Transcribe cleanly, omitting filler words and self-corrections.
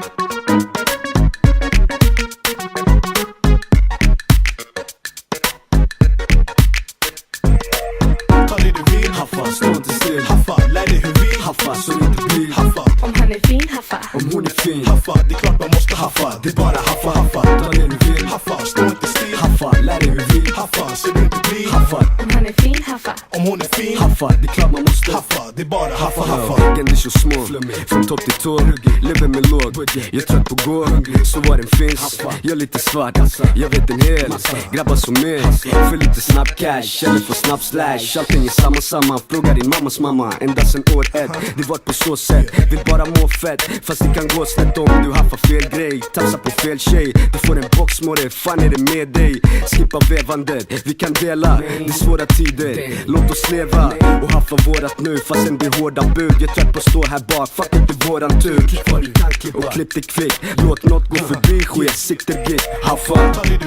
Ta det du vill, haffa, stå inte still. Haffa, lär dig hur vi haffa, så det inte blir haffa. Om han är fin, haffa. Om hon är fin, haffa, det är klart man måste haffa. Det är bara haffa, haffa, ta det du vill. Haffa, stå inte still. Haffa, lär dig hur vi haffa, så det inte blir haffa. Om han är fin, haffa. Om hon är fin, haffa, det är klart man måste haffa. Det är bara haffa, haffa. Väggen är så små, från topp till tå. Lever med låg, jag är trött på gå. Så var den finns, jag är lite svart. Jag vet en hel, grabbar som är. För lite snabb cash, eller för snabb slash. Allting är samma, fråga din mammas mamma. Ända sen år ett, det var på så sätt. Vill bara må fett, fast det kan gå snett om du haffar fel grej. Tafsar på fel tjej, du får en box more. Fan är det med dig? Skippa vevandet, vi kan dela. Det är svåra tider, låt oss leva. Och haffa vårat nu, fast en blir hårda bud. Jag är trött på att stå här bak, fuck inte våran tur. Och klipp det kvickt, låt något gå förbi. Skit, sikter git, haffa. Ta det